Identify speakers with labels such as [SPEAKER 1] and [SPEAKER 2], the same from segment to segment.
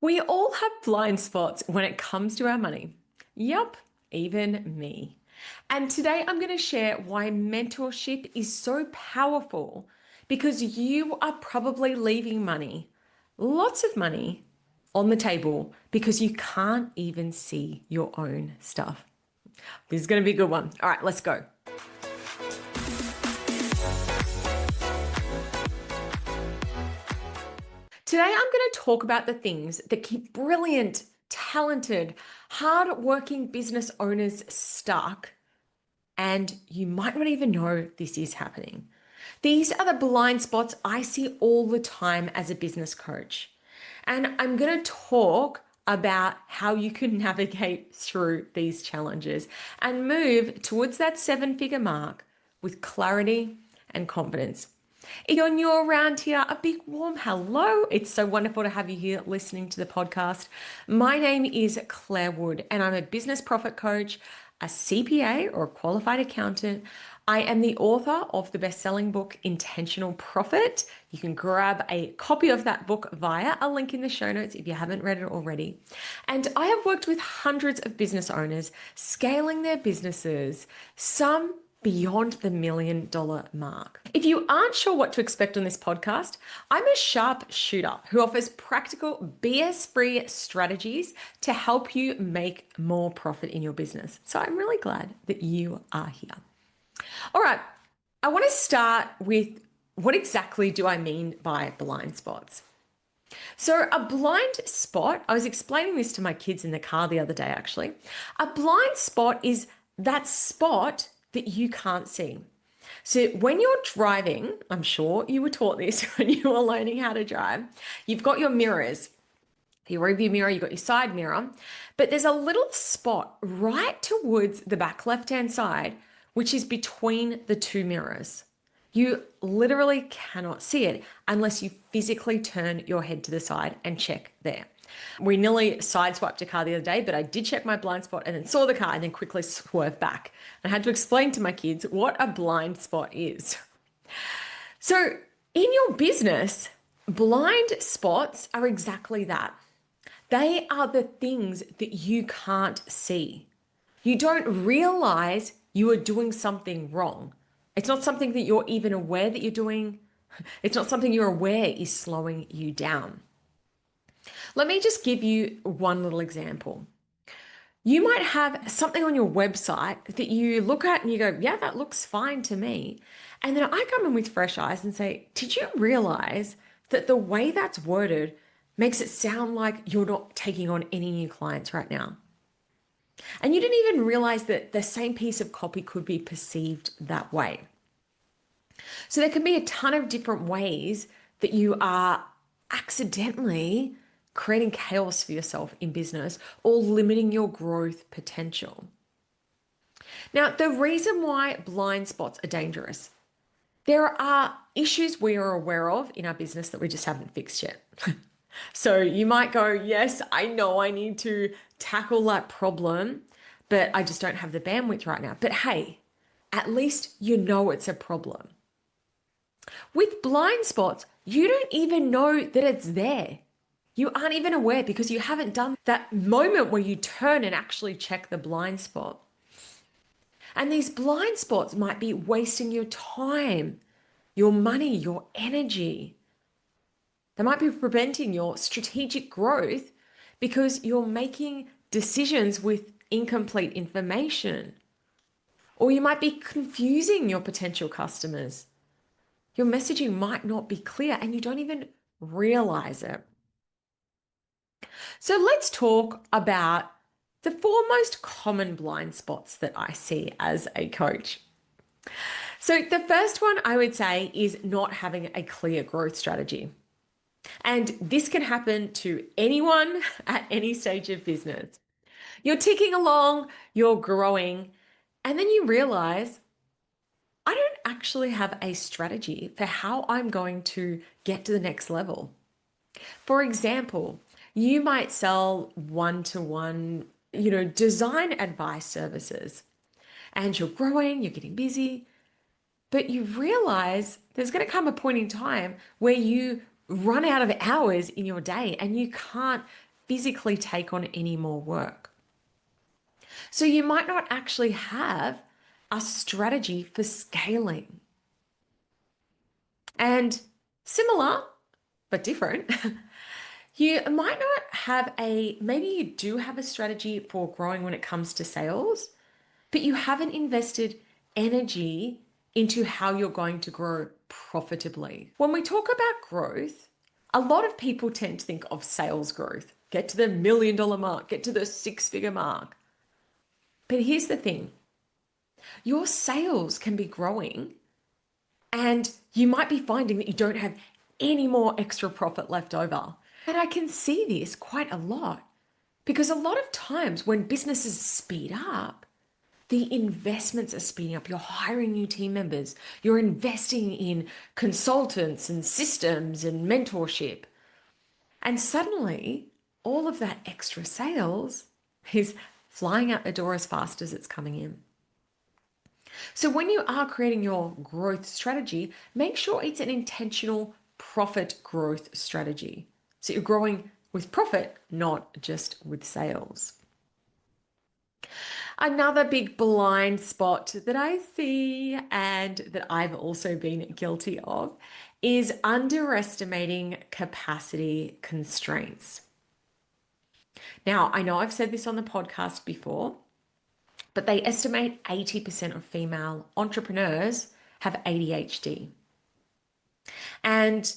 [SPEAKER 1] We all have blind spots when it comes to our money. Yup, even me. And today I'm going to share why mentorship is so powerful because you are probably leaving money, lots of money, on the table because you can't even see your own stuff. This is going to be a good one. All right, let's go. Today, I'm going to talk about the things that keep brilliant, talented, hard-working business owners stuck, and you might not even know this is happening. These are the blind spots I see all the time as a business coach. And I'm going to talk about how you can navigate through these challenges and move towards that seven-figure mark with clarity and confidence. If you're new around here, a big warm hello. It's so wonderful to have you here listening to the podcast. My name is Clare Wood, and I'm a business profit coach, a CPA or a qualified accountant. I am the author of the best-selling book, Intentional Profit. You can grab a copy of that book via a link in the show notes if you haven't read it already. And I have worked with hundreds of business owners scaling their businesses, some beyond the $1 million mark. If you aren't sure what to expect on this podcast, I'm a sharp shooter who offers practical BS-free strategies to help you make more profit in your business. So I'm really glad that you are here. All right, I want to start with what exactly do I mean by blind spots? So a blind spot, I was explaining this to my kids in the car the other day actually. A blind spot is that spot that you can't see. So when you're driving, I'm sure you were taught this when you were learning how to drive, you've got your mirrors, your rearview mirror, you've got your side mirror, but there's a little spot right towards the back left-hand side, which is between the two mirrors. You literally cannot see it unless you physically turn your head to the side and check there. We nearly sideswiped a car the other day, but I did check my blind spot and then saw the car and then quickly swerved back. I had to explain to my kids what a blind spot is. So in your business, blind spots are exactly that. They are the things that you can't see. You don't realize you are doing something wrong. It's not something that you're even aware that you're doing. It's not something you're aware is slowing you down. Let me just give you one little example. You might have something on your website that you look at and you go, yeah, that looks fine to me. And then I come in with fresh eyes and say, did you realize that the way that's worded makes it sound like you're not taking on any new clients right now? And you didn't even realize that the same piece of copy could be perceived that way. So there can be a ton of different ways that you are accidentally creating chaos for yourself in business or limiting your growth potential. Now, the reason why blind spots are dangerous, there are issues we are aware of in our business that we just haven't fixed yet. So you might go, yes, I know I need to tackle that problem, but I just don't have the bandwidth right now. But hey, at least you know it's a problem. With blind spots, you don't even know that it's there. You aren't even aware because you haven't done that moment where you turn and actually check the blind spot. And these blind spots might be wasting your time, your money, your energy. They might be preventing your strategic growth because you're making decisions with incomplete information. Or you might be confusing your potential customers. Your messaging might not be clear and you don't even realize it. So let's talk about the four most common blind spots that I see as a coach. So the first one I would say is not having a clear growth strategy. And this can happen to anyone at any stage of business. You're ticking along, you're growing, and then you realize, I don't actually have a strategy for how I'm going to get to the next level. For example, you might sell one-to-one, design advice services, and you're growing, you're getting busy, but you realize there's going to come a point in time where you run out of hours in your day and you can't physically take on any more work. So you might not actually have a strategy for scaling. And similar, but different, you might not have maybe you do have a strategy for growing when it comes to sales, but you haven't invested energy into how you're going to grow profitably. When we talk about growth, a lot of people tend to think of sales growth, get to the $1 million mark, get to the 6-figure mark. But here's the thing, your sales can be growing and you might be finding that you don't have any more extra profit left over. And I can see this quite a lot because a lot of times when businesses speed up, the investments are speeding up. You're hiring new team members. You're investing in consultants and systems and mentorship. And suddenly, all of that extra sales is flying out the door as fast as it's coming in. So when you are creating your growth strategy, make sure it's an intentional profit growth strategy. So you're growing with profit, not just with sales. Another big blind spot that I see and that I've also been guilty of is underestimating capacity constraints. Now, I know I've said this on the podcast before, but they estimate 80% of female entrepreneurs have ADHD. And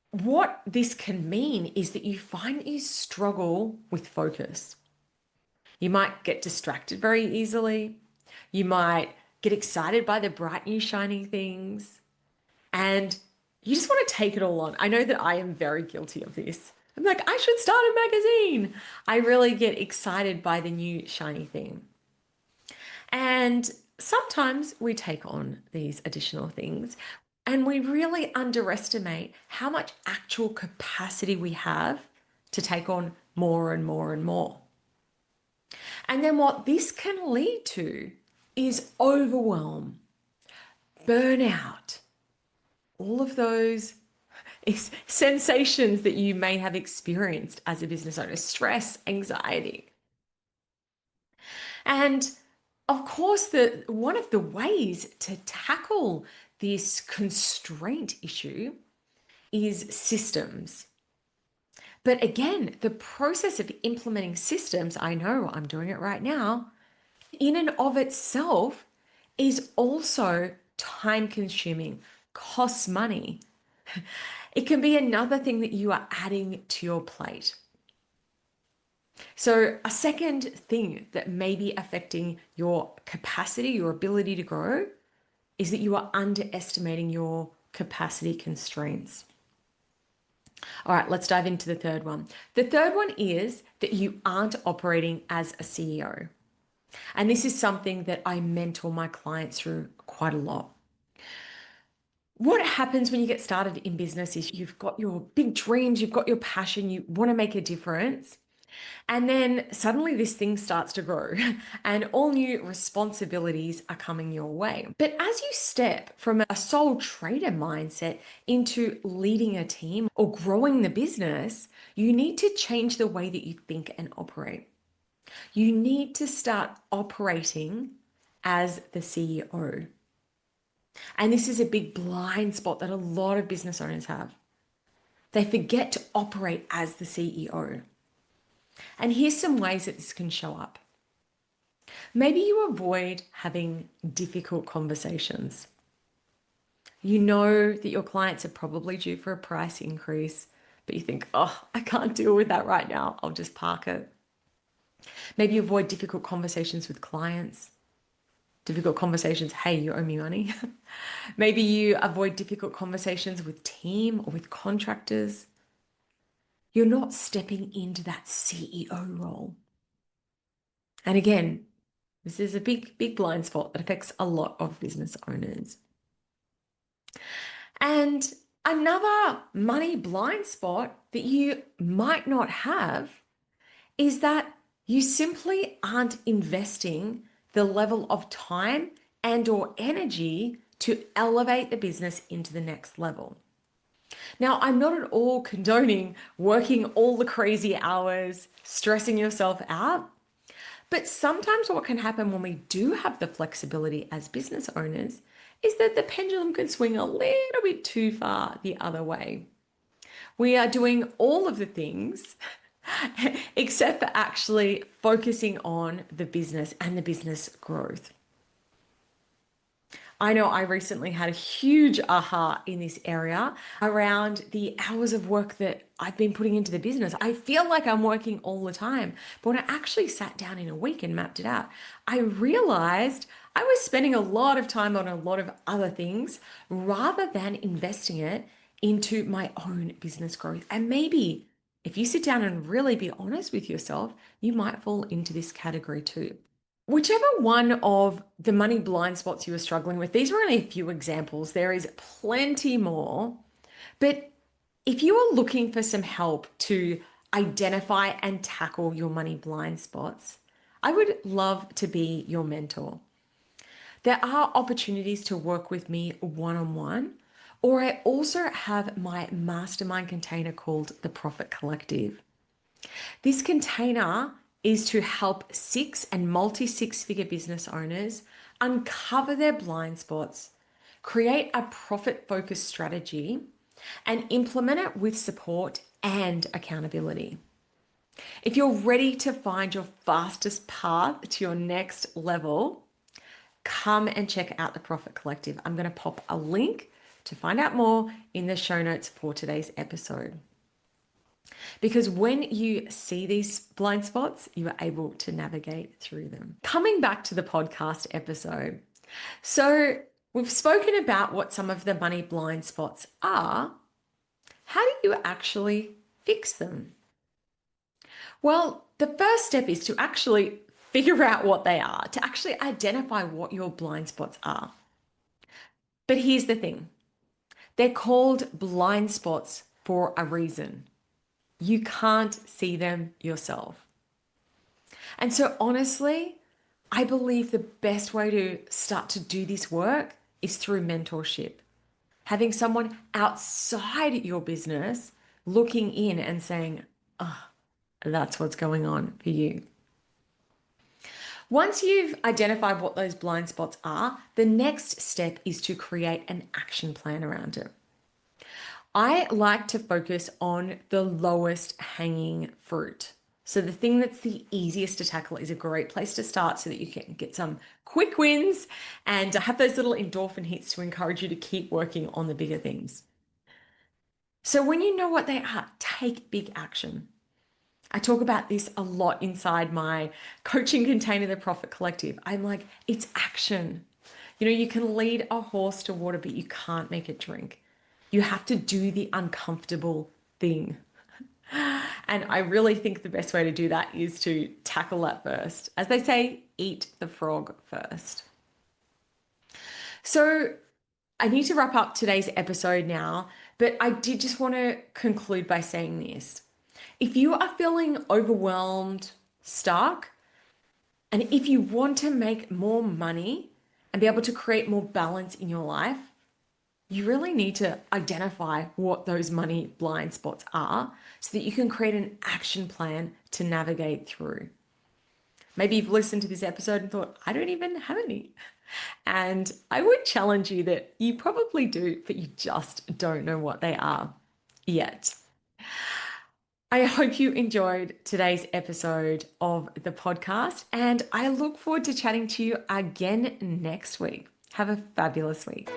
[SPEAKER 1] what this can mean is that you find that you struggle with focus. You might get distracted very easily. You might get excited by the bright new shiny things. And you just want to take it all on. I know that I am very guilty of this. I'm like, I should start a magazine. I really get excited by the new shiny thing. And sometimes we take on these additional things and we really underestimate how much actual capacity we have to take on more and more and more. And then what this can lead to is overwhelm, burnout, all of those sensations that you may have experienced as a business owner, stress, anxiety. And of course, one of the ways to tackle this constraint issue is systems. But again, the process of implementing systems, I know I'm doing it right now, in and of itself is also time consuming, costs money. It can be another thing that you are adding to your plate. So a second thing that may be affecting your capacity, your ability to grow, is that you are underestimating your capacity constraints. All right, let's dive into the third one. The third one is that you aren't operating as a CEO. And this is something that I mentor my clients through quite a lot. What happens when you get started in business is you've got your big dreams, you've got your passion, you want to make a difference. And then suddenly this thing starts to grow and all new responsibilities are coming your way. But as you step from a sole trader mindset into leading a team or growing the business, you need to change the way that you think and operate. You need to start operating as the CEO. And this is a big blind spot that a lot of business owners have. They forget to operate as the CEO. And here's some ways that this can show up. Maybe you avoid having difficult conversations. You know that your clients are probably due for a price increase, but you think, oh, I can't deal with that right now. I'll just park it. Maybe you avoid difficult conversations with clients. Difficult conversations, hey, you owe me money. Maybe you avoid difficult conversations with team or with contractors. You're not stepping into that CEO role. And again, this is a big blind spot that affects a lot of business owners. And another money blind spot that you might not have is that you simply aren't investing the level of time and or energy to elevate the business into the next level. Now, I'm not at all condoning working all the crazy hours, stressing yourself out, but sometimes what can happen when we do have the flexibility as business owners is that the pendulum can swing a little bit too far the other way. We are doing all of the things except for actually focusing on the business and the business growth. I know I recently had a huge aha in this area around the hours of work that I've been putting into the business. I feel like I'm working all the time, but when I actually sat down in a week and mapped it out, I realized I was spending a lot of time on a lot of other things rather than investing it into my own business growth. And maybe if you sit down and really be honest with yourself, you might fall into this category too. Whichever one of the money blind spots you were struggling with, these are only a few examples. There is plenty more. But if you are looking for some help to identify and tackle your money blind spots, I would love to be your mentor. There are opportunities to work with me one-on-one, or I also have my mastermind container called the Profit Collective. This container is to help and multi-six-figure business owners uncover their blind spots, create a profit-focused strategy, and implement it with support and accountability. If you're ready to find your fastest path to your next level, come and check out the Profit Collective. I'm going to pop a link to find out more in the show notes for today's episode. Because when you see these blind spots, you are able to navigate through them. Coming back to the podcast episode. So we've spoken about what some of the money blind spots are. How do you actually fix them? Well, the first step is to actually figure out what they are, to actually identify what your blind spots are. But here's the thing. They're called blind spots for a reason. You can't see them yourself. And so honestly, I believe the best way to start to do this work is through mentorship. Having someone outside your business looking in and saying, oh, that's what's going on for you. Once you've identified what those blind spots are, the next step is to create an action plan around it. I like to focus on the lowest hanging fruit. So the thing that's the easiest to tackle is a great place to start so that you can get some quick wins and have those little endorphin hits to encourage you to keep working on the bigger things. So when you know what they are, take big action. I talk about this a lot inside my coaching container, the Profit Collective. I'm like, it's action. You know, you can lead a horse to water, but you can't make it drink. You have to do the uncomfortable thing. And I really think the best way to do that is to tackle that first. As they say, eat the frog first. So I need to wrap up today's episode now, but I did just want to conclude by saying this. If you are feeling overwhelmed, stuck, and if you want to make more money and be able to create more balance in your life, you really need to identify what those money blind spots are so that you can create an action plan to navigate through. Maybe you've listened to this episode and thought, I don't even have any. And I would challenge you that you probably do, but you just don't know what they are yet. I hope you enjoyed today's episode of the podcast, and I look forward to chatting to you again next week. Have a fabulous week.